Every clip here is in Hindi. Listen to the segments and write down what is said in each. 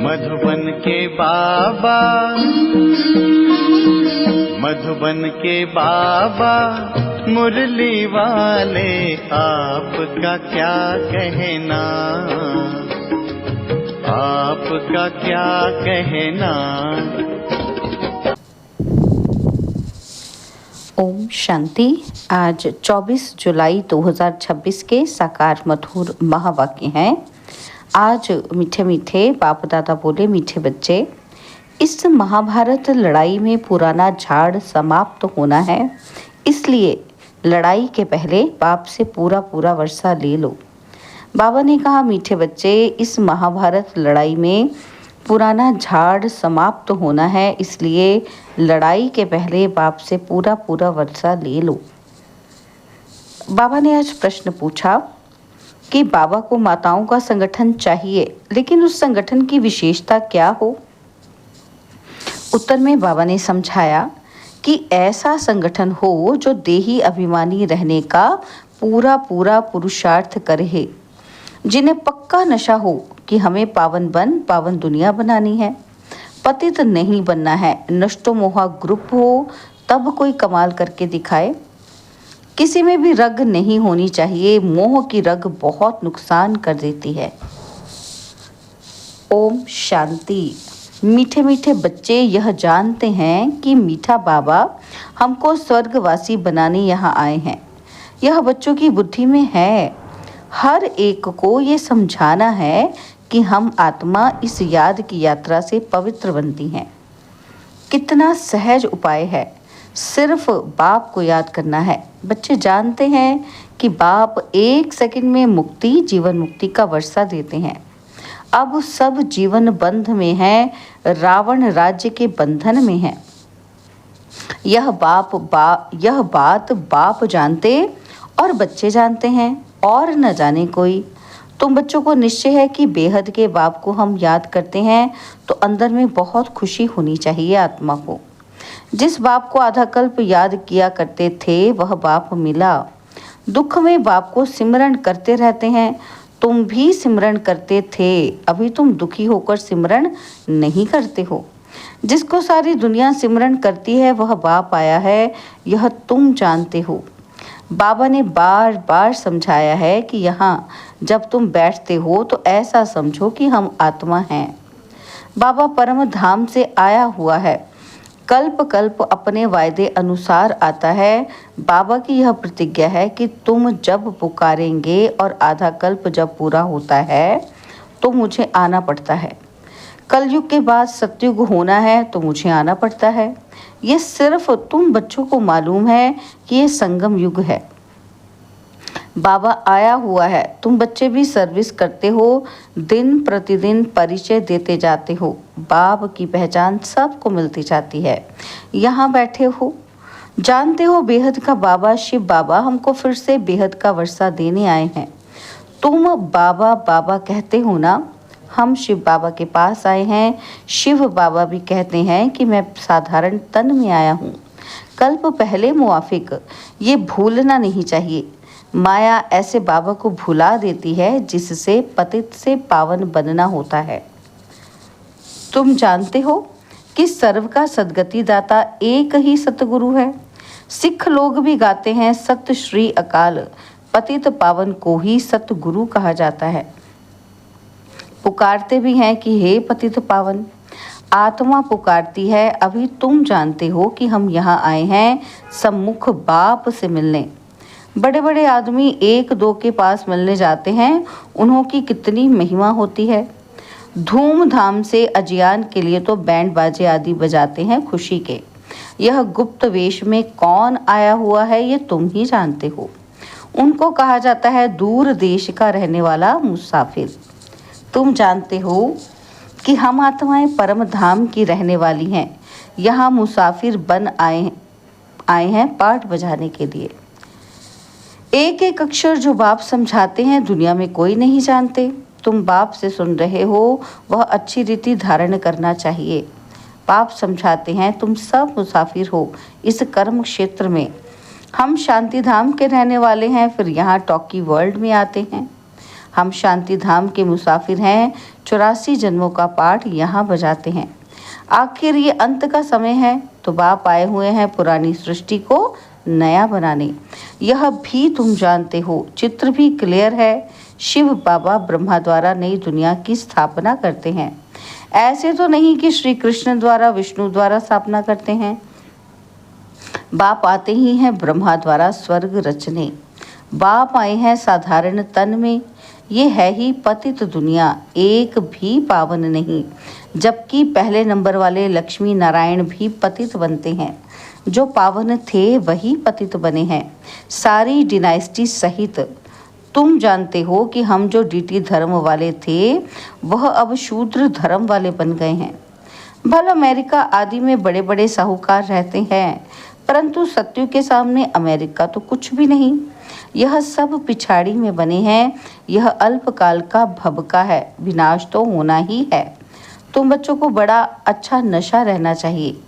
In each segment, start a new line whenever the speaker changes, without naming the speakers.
मधुबन के बाबा, मधुबन के बाबा मुरली वाले, आपका क्या कहना, आपका क्या कहना।
ओम शांति। आज 24 जुलाई 2026 के साकार मधुर महावाक्य हैं। आज मीठे मीठे बाप दादा बोले, मीठे बच्चे, इस महाभारत लड़ाई में पुराना झाड़ समाप्त होना है, इसलिए लड़ाई के पहले बाप से पूरा पूरा वर्षा ले लो। बाबा ने कहा, मीठे बच्चे, इस महाभारत लड़ाई में पुराना झाड़ समाप्त होना है, इसलिए लड़ाई के पहले बाप से पूरा पूरा वर्षा ले लो। बाबा ने आज प्रश्न पूछा कि बाबा को माताओं का संगठन चाहिए, लेकिन उस संगठन की विशेषता क्या हो। उत्तर में बाबा ने समझाया कि ऐसा संगठन हो जो देही अभिमानी रहने का पूरा पूरा पुरुषार्थ करे, जिन्हें पक्का नशा हो कि हमें पावन दुनिया बनानी है, पतित नहीं बनना है। नष्टो मोहा ग्रुप हो तब कोई कमाल करके दिखाए। किसी में भी रग नहीं होनी चाहिए, मोह की रग बहुत नुकसान कर देती है। ओम शांति। मीठे मीठे बच्चे यह जानते हैं कि मीठा बाबा हमको स्वर्गवासी बनाने यहाँ आए हैं। यह बच्चों की बुद्धि में है। हर एक को ये समझाना है कि हम आत्मा इस याद की यात्रा से पवित्र बनती हैं। कितना सहज उपाय है, सिर्फ बाप को याद करना है। बच्चे जानते हैं कि बाप 1 सेकंड में मुक्ति, जीवन मुक्ति का वर्षा देते हैं। अब सब जीवन बंध में है, रावण राज्य के बंधन में है। यह बात बाप जानते और बच्चे जानते हैं, और न जाने कोई। तुम बच्चों को निश्चय है कि बेहद के बाप को हम याद करते हैं तो अंदर में बहुत खुशी होनी चाहिए आत्मा को। जिस बाप को आधा कल्प याद किया करते थे वह बाप मिला। दुख में बाप को सिमरन करते रहते हैं। तुम भी सिमरन करते थे, अभी तुम दुखी होकर सिमरन नहीं करते हो। जिसको सारी दुनिया सिमरन करती है वह बाप आया है, यह तुम जानते हो। बाबा ने बार बार समझाया है कि यहाँ जब तुम बैठते हो तो ऐसा समझो कि हम आत्मा हैं। बाबा परम धाम से आया हुआ है, कल्प कल्प अपने वायदे अनुसार आता है। बाबा की यह प्रतिज्ञा है कि तुम जब पुकारेंगे और आधा कल्प जब पूरा होता है तो मुझे आना पड़ता है। कलयुग के बाद सतयुग होना है तो मुझे आना पड़ता है। ये सिर्फ तुम बच्चों को मालूम है कि ये संगम युग है। बाबा आया हुआ है, तुम बच्चे भी सर्विस करते हो, दिन प्रतिदिन परिचय देते जाते हो। बाप की पहचान सबको मिलती जाती है। यहाँ बैठे हो, जानते हो बेहद का बाबा शिव बाबा हमको फिर से बेहद का वर्षा देने आए हैं। तुम बाबा बाबा कहते हो ना, हम शिव बाबा के पास आए हैं। शिव बाबा भी कहते हैं कि मैं साधारण तन में आया हूँ, कल्प पहले मुआफिक। ये भूलना नहीं चाहिए। माया ऐसे बाबा को भुला देती है जिससे पतित से पावन बनना होता है। तुम जानते हो कि सर्व का सद्गति दाता एक ही सतगुरु है। सिख लोग भी गाते हैं, सत श्री अकाल, पतित पावन को ही सतगुरु कहा जाता है। पुकारते भी हैं कि हे पतित पावन। आत्मा पुकारती है। अभी तुम जानते हो कि हम यहाँ आए हैं सम्मुख बाप से मिलने। बड़े बड़े आदमी एक दो के पास मिलने जाते हैं, उन्हों की कितनी महिमा होती है। धूमधाम से अजियान के लिए तो बैंड बाजे आदि बजाते हैं खुशी के। यह गुप्त वेश में कौन आया हुआ है ये तुम ही जानते हो। उनको कहा जाता है दूर देश का रहने वाला मुसाफिर। तुम जानते हो कि हम आत्माएं परम धाम की रहने वाली हैं। यहाँ मुसाफिर बन आए हैं पाठ बजाने के लिए। एक एक अक्षर जो बाप समझाते हैं दुनिया में कोई नहीं जानते। तुम बाप से सुन रहे हो, वह अच्छी रीति धारण करना चाहिए। बाप समझाते हैं तुम सब मुसाफिर हो इस कर्म क्षेत्र में। हम शांति धाम के रहने वाले हैं, फिर यहाँ टॉकी वर्ल्ड में आते हैं। हम शांति धाम के मुसाफिर हैं, 84 जन्मों का पाठ यहाँ बजाते हैं। आखिर ये अंत का समय है, तो बाप आए हुए हैं पुरानी सृष्टि को नया बनाने। यह भी तुम जानते हो, चित्र भी क्लियर है। शिव बाबा ब्रह्मा द्वारा नई दुनिया की स्थापना करते हैं। ऐसे तो नहीं कि श्री कृष्ण द्वारा, विष्णु द्वारा स्थापना करते हैं। बाप आते ही हैं ब्रह्मा द्वारा स्वर्ग रचने। बाप आए हैं साधारण तन में। ये है ही पतित दुनिया, एक भी पावन नहीं। जबकि पहले नंबर वाले लक्ष्मी नारायण भी पतित बनते हैं। जो पावन थे वही पतित बने हैं, सारी डिनाइस्टी सहित। तुम जानते हो कि हम जो डीटी धर्म वाले थे वह अब शूद्र धर्म वाले बन गए हैं। भला अमेरिका आदि में बड़े बड़े साहूकार रहते हैं, परंतु सत्यु के सामने अमेरिका तो कुछ भी नहीं। यह सब पिछाड़ी में बने हैं। यह अल्पकाल का भबका है, विनाश तो होना ही है। तुम बच्चों को बड़ा अच्छा नशा रहना चाहिए।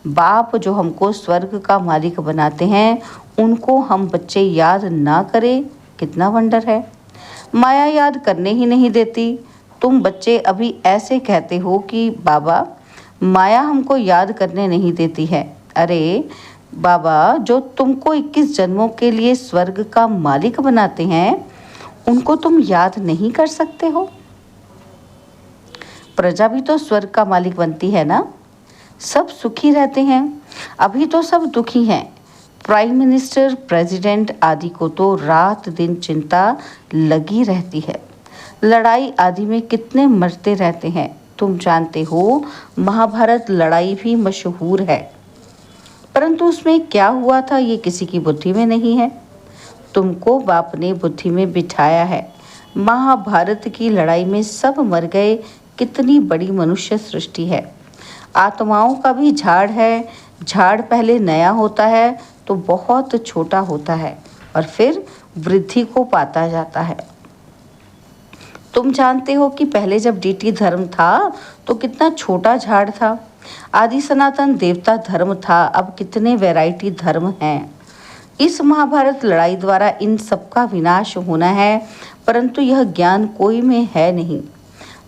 बाप जो हमको स्वर्ग का मालिक बनाते हैं, उनको हम बच्चे याद ना करें, कितना वंडर है। माया याद करने ही नहीं देती। तुम बच्चे अभी ऐसे कहते हो कि बाबा माया हमको याद करने नहीं देती है। अरे बाबा, जो तुमको 21 जन्मों के लिए स्वर्ग का मालिक बनाते हैं, उनको तुम याद नहीं कर सकते हो। प्रजा भी तो स्वर्ग का मालिक बनती है ना। सब सुखी रहते हैं, अभी तो सब दुखी हैं। प्राइम मिनिस्टर, प्रेसिडेंट आदि को तो रात दिन चिंता लगी रहती है। लड़ाई आदि में कितने मरते रहते हैं। तुम जानते हो महाभारत लड़ाई भी मशहूर है, परंतु उसमें क्या हुआ था ये किसी की बुद्धि में नहीं है। तुमको बाप ने बुद्धि में बिठाया है। महाभारत की लड़ाई में सब मर गए। कितनी बड़ी मनुष्य सृष्टि है। आत्माओं का भी झाड़ है। झाड़ पहले नया होता है तो बहुत छोटा होता है और फिर वृद्धि को पाता जाता है। तुम जानते हो कि पहले जब डीटी धर्म था तो कितना छोटा झाड़ था। आदि सनातन देवता धर्म था, अब कितने वैरायटी धर्म हैं। इस महाभारत लड़ाई द्वारा इन सबका विनाश होना है, परंतु यह ज्ञान कोई में है नहीं।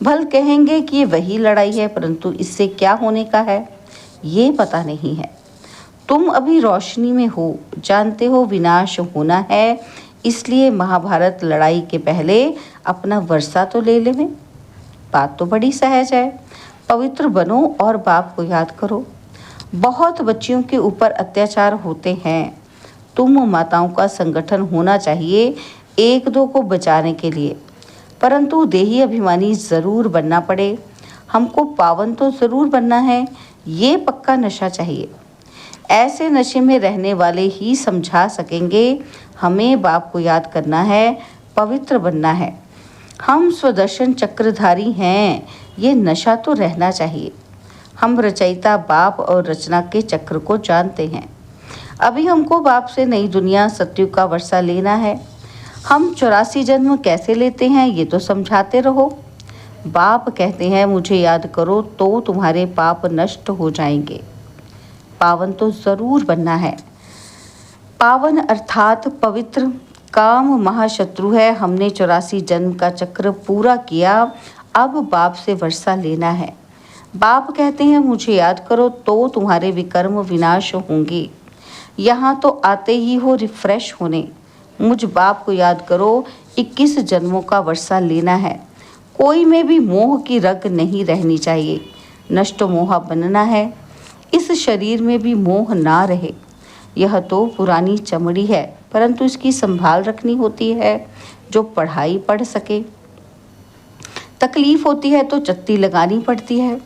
भल कहेंगे कि ये वही लड़ाई है, परंतु इससे क्या होने का है ये पता नहीं है। तुम अभी रोशनी में हो, जानते हो विनाश होना है, इसलिए महाभारत लड़ाई के पहले अपना वर्षा तो ले लें। बात तो बड़ी सहज है। पवित्र बनो और बाप को याद करो। बहुत बच्चियों के ऊपर अत्याचार होते हैं। तुम माताओं का संगठन होना चाहिए एक दो को बचाने के लिए, परंतु देही अभिमानी ज़रूर बनना पड़े। हमको पावन तो ज़रूर बनना है, ये पक्का नशा चाहिए। ऐसे नशे में रहने वाले ही समझा सकेंगे हमें बाप को याद करना है, पवित्र बनना है। हम स्वदर्शन चक्रधारी हैं, ये नशा तो रहना चाहिए। हम रचयिता बाप और रचना के चक्र को जानते हैं। अभी हमको बाप से नई दुनिया सत्युग का वर्षा लेना है। हम 84 जन्म कैसे लेते हैं ये तो समझाते रहो। बाप कहते हैं मुझे याद करो तो तुम्हारे पाप नष्ट हो जाएंगे। पावन तो ज़रूर बनना है। पावन अर्थात पवित्र। काम महाशत्रु है। हमने 84 जन्म का चक्र पूरा किया, अब बाप से वर्षा लेना है। बाप कहते हैं मुझे याद करो तो तुम्हारे विकर्म विनाश होंगे। यहाँ तो आते ही हो रिफ्रेश होने। मुझ बाप को याद करो, 21 जन्मों का वर्षा लेना है। कोई में भी मोह की रग नहीं रहनी चाहिए। नष्ट मोह बनना है। इस शरीर में भी मोह ना रहे। यह तो पुरानी चमड़ी है, परंतु इसकी संभाल रखनी होती है। जो पढ़ाई पढ़ सके। तकलीफ होती है तो चत्ती लगानी पड़ती है।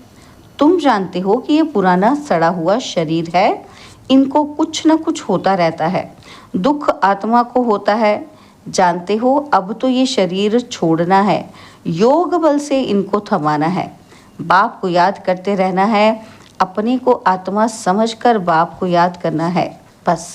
तुम जानते हो कि ये पुराना सड़ा हुआ शरीर है, इनको कुछ न कुछ होता रहता है। दुख आत्मा को होता है। जानते हो अब तो ये शरीर छोड़ना है, योग बल से इनको थमाना है। बाप को याद करते रहना है। अपने को आत्मा समझकर बाप को याद करना है, बस।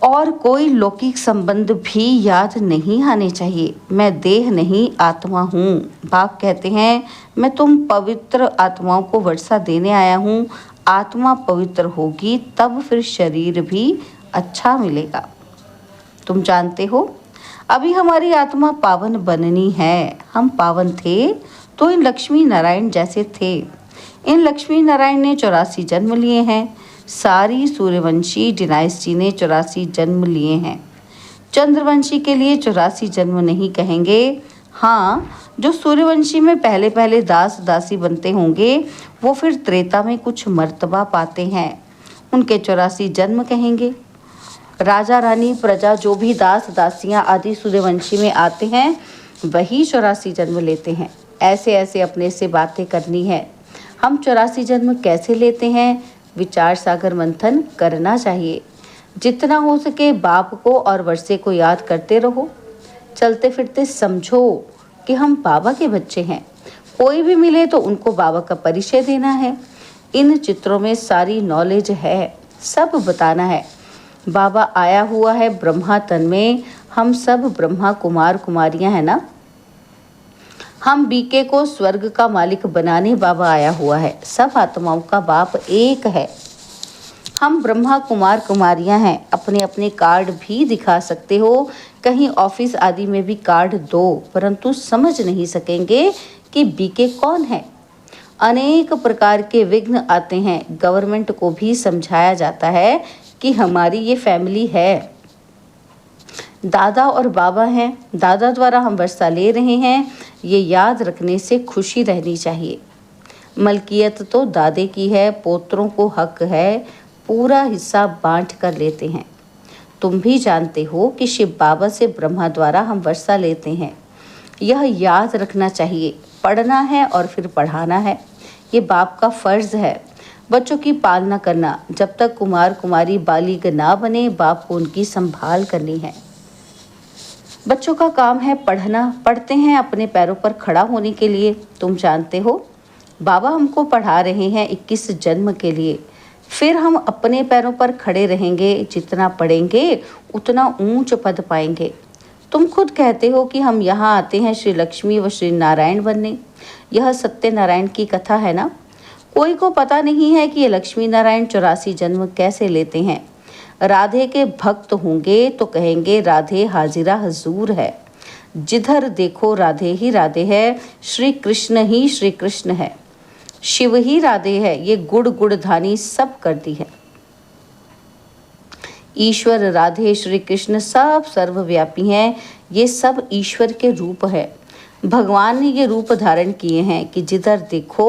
और कोई लौकिक संबंध भी याद नहीं आने चाहिए। मैं देह नहीं आत्मा हूँ। बाप कहते हैं मैं तुम पवित्र आत्माओं को वर्षा देने आया हूँ। आत्मा पवित्र होगी तब फिर शरीर भी अच्छा मिलेगा। तुम जानते हो अभी हमारी आत्मा पावन बननी है। हम पावन थे तो इन लक्ष्मी नारायण जैसे थे। इन लक्ष्मी नारायण ने 84 जन्म लिए हैं। सारी सूर्यवंशी डिनाइस्टी ने 84 जन्म लिए हैं। चंद्रवंशी के लिए 84 जन्म नहीं कहेंगे। हाँ, जो सूर्यवंशी में पहले पहले दास दासी बनते होंगे वो फिर त्रेता में कुछ मर्तबा पाते हैं, उनके 84 जन्म कहेंगे। राजा रानी प्रजा जो भी दास दासियां आदि सूर्यवंशी में आते हैं वही 84 जन्म लेते हैं। ऐसे ऐसे अपने से बातें करनी है। हम 84 जन्म कैसे लेते हैं, विचार सागर मंथन करना चाहिए। जितना हो सके बाप को और वर्षे को याद करते रहो। चलते फिरते समझो कि हम बाबा के बच्चे हैं। कोई भी मिले तो उनको बाबा का परिचय देना है। इन चित्रों में सारी नॉलेज है, सब बताना है। बाबा आया हुआ है ब्रह्मा तन में। हम सब ब्रह्मा कुमार कुमारियां हैं ना। हम बीके को स्वर्ग का मालिक बनाने बाबा आया हुआ है। सब आत्माओं का बाप एक है। हम ब्रह्मा कुमार कुमारियां हैं। अपने अपने कार्ड भी दिखा सकते हो। कहीं ऑफिस आदि में भी कार्ड दो, परंतु समझ नहीं सकेंगे कि बीके कौन है। अनेक प्रकार के विघ्न आते हैं। गवर्नमेंट को भी समझाया जाता है कि हमारी ये फैमिली है। दादा और बाबा हैं। दादा द्वारा हम वर्षा ले रहे हैं, ये याद रखने से खुशी रहनी चाहिए। मलकियत तो दादे की है, पोत्रों को हक है, पूरा हिस्सा बांट कर लेते हैं। तुम भी जानते हो कि शिव बाबा से ब्रह्मा द्वारा हम वर्षा लेते हैं। यह याद रखना चाहिए। पढ़ना है और फिर पढ़ाना है, ये बाप का फर्ज है। बच्चों की पालना करना। जब तक कुमार कुमारी बालिग ना बने बाप को उनकी संभाल करनी है। बच्चों का काम है पढ़ना। पढ़ते हैं अपने पैरों पर खड़ा होने के लिए। तुम जानते हो बाबा हमको पढ़ा रहे हैं 21 जन्म के लिए। फिर हम अपने पैरों पर खड़े रहेंगे। जितना पढ़ेंगे उतना ऊंच पद पाएंगे। तुम खुद कहते हो कि हम यहाँ आते हैं श्री लक्ष्मी व श्री नारायण बनने। यह सत्यनारायण की कथा है ना। कोई को पता नहीं है कि ये लक्ष्मी नारायण 84 जन्म कैसे लेते हैं। राधे के भक्त होंगे तो कहेंगे राधे हाजिरा हजूर है। जिधर देखो राधे ही राधे है। श्री कृष्ण ही श्री कृष्ण है। शिव ही राधे है। ये गुड़ गुड़धानी सब करती है। ईश्वर राधे श्री कृष्ण सब सर्वव्यापी हैं। ये सब ईश्वर के रूप है। भगवान ने ये रूप धारण किए हैं कि जिधर देखो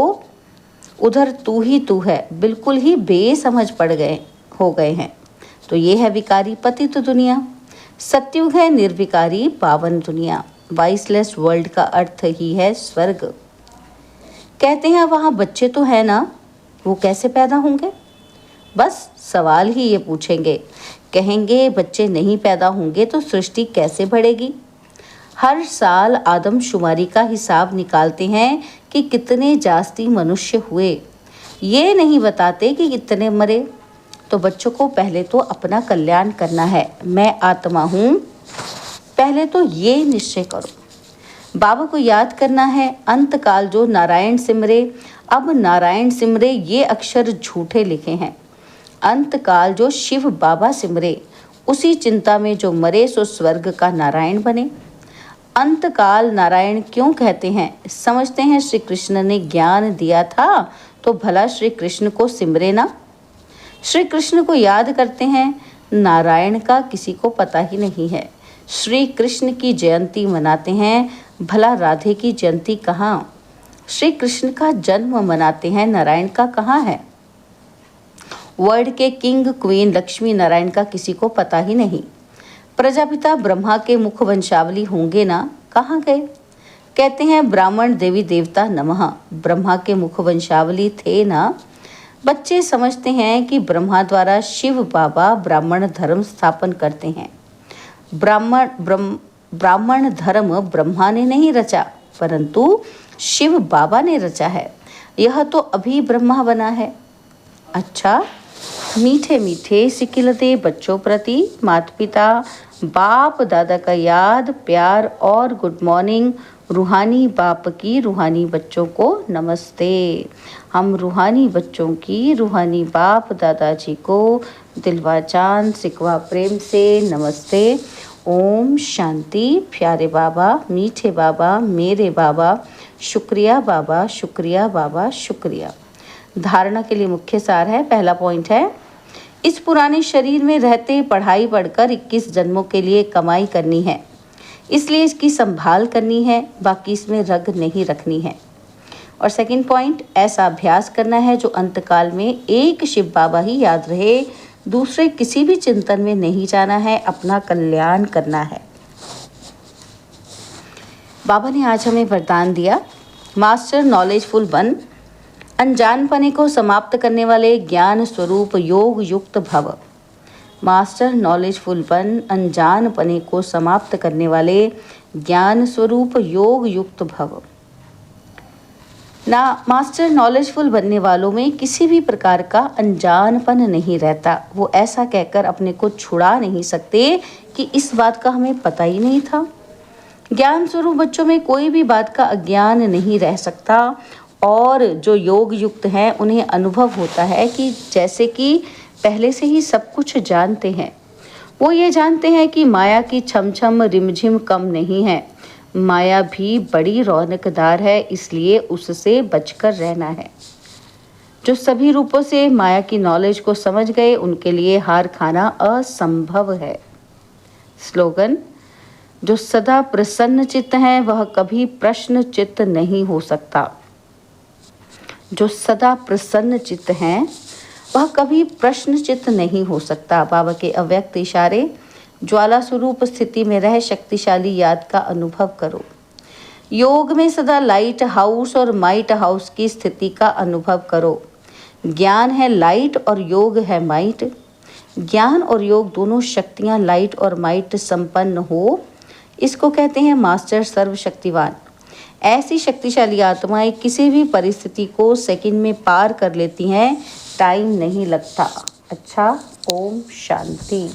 उधर तू ही तू है। बिल्कुल ही बेसमझ पड़ गए हो गए हैं। तो ये है विकारी पतित दुनिया। सत्युग है निर्विकारी पावन दुनिया। वाइसलेस वर्ल्ड का अर्थ ही है स्वर्ग। कहते हैं वहाँ बच्चे तो है ना, वो कैसे पैदा होंगे। बस सवाल ही ये पूछेंगे। कहेंगे बच्चे नहीं पैदा होंगे तो सृष्टि कैसे बढ़ेगी। हर साल आदमशुमारी का हिसाब निकालते हैं कि कितने जास्ती मनुष्य हुए। ये नहीं बताते कि कितने मरे। तो बच्चों को पहले तो अपना कल्याण करना है। मैं आत्मा हूँ, पहले तो ये निश्चय करो। बाबा को याद करना है। अंत काल जो नारायण सिमरे, अब नारायण सिमरे ये अक्षर झूठे लिखे हैं। अंत काल जो शिव बाबा सिमरे, उसी चिंता में जो मरे सो स्वर्ग का नारायण बने। अंत काल नारायण क्यों कहते हैं। समझते हैं श्री कृष्ण ने ज्ञान दिया था तो भला श्री कृष्ण को सिमरे ना। श्री कृष्ण को याद करते हैं। नारायण का किसी को पता ही नहीं है। श्री कृष्ण की जयंती मनाते हैं, भला राधे की जयंती कहाँ। श्री कृष्ण का जन्म मनाते हैं, नारायण का कहाँ है। वर्ल्ड के किंग क्वीन लक्ष्मी नारायण का किसी को पता ही नहीं। प्रजापिता ब्रह्मा के मुख वंशावली होंगे ना, कहाँ गए। कहते हैं ब्राह्मण देवी देवता नमः, ब्रह्मा के मुख वंशावली थे ना। बच्चे समझते हैं कि ब्रह्मा द्वारा शिव बाबा ब्राह्मण धर्म स्थापन करते हैं। ब्राह्मण धर्म ब्रह्मा ने नहीं रचा, परंतु शिव बाबा ने रचा है। यह तो अभी ब्रह्मा बना है। अच्छा, मीठे मीठे सिकिलते बच्चों प्रति माता पिता बाप दादा का याद प्यार और गुड मॉर्निंग। रूहानी बाप की रूहानी बच्चों को नमस्ते। हम रूहानी बच्चों की रूहानी बाप दादाजी को दिलवा चांद सिकवा प्रेम से नमस्ते। ओम शांति। प्यारे बाबा, मीठे बाबा, मेरे बाबा, शुक्रिया बाबा, शुक्रिया बाबा, शुक्रिया। धारणा के लिए मुख्य सार है। पहला पॉइंट है, इस पुराने शरीर में रहते पढ़ाई पढ़कर 21 जन्मों के लिए कमाई करनी है, इसलिए इसकी संभाल करनी है, बाकी इसमें रग नहीं रखनी है। और सेकंड पॉइंट, ऐसा अभ्यास करना है जो अंतकाल में एक शिव बाबा ही याद रहे, दूसरे किसी भी चिंतन में नहीं जाना है, अपना कल्याण करना है। बाबा ने आज हमें वरदान दिया, मास्टर नॉलेजफुल बन, अनजानपने को समाप्त करने वाले ज्ञान स्वरूप योग युक्त भव। मास्टर नॉलेजफुल बन, अनजानपने को समाप्त करने वाले ज्ञान स्वरूप योग युक्त भव। ना मास्टर नॉलेजफुल बनने वालों में किसी भी प्रकार का अनजानपन नहीं रहता। वो ऐसा कहकर अपने को छुड़ा नहीं सकते कि इस बात का हमें पता ही नहीं था। ज्ञान स्वरूप बच्चों में कोई भी बात का अज्ञान नहीं रह सकता, और जो योग युक्त हैं उन्हें अनुभव होता है कि जैसे कि पहले से ही सब कुछ जानते हैं। वो ये जानते हैं कि माया की छमछम रिमझिम कम नहीं है, माया भी बड़ी रौनकदार है, इसलिए उससे बचकर रहना है। जो सभी रूपों से माया की नॉलेज को समझ गए, उनके लिए हार खाना असंभव है। स्लोगन, जो सदा प्रसन्न चित्त है वह कभी प्रश्न चित्त नहीं हो सकता। जो सदा प्रसन्न चित्त हैं वह कभी प्रश्न चित्त नहीं हो सकता। बाबा के अव्यक्त इशारे, ज्वाला स्वरूप स्थिति में रह शक्तिशाली याद का अनुभव करो। योग में सदा लाइट हाउस और माइट हाउस की स्थिति का अनुभव करो। ज्ञान है लाइट और योग है माइट। ज्ञान और योग दोनों शक्तियाँ लाइट और माइट संपन्न हो, इसको कहते हैं मास्टर सर्वशक्तिवान। ऐसी शक्तिशाली आत्माएं किसी भी परिस्थिति को सेकंड में पार कर लेती हैं, टाइम नहीं लगता। अच्छा, ओम शांति।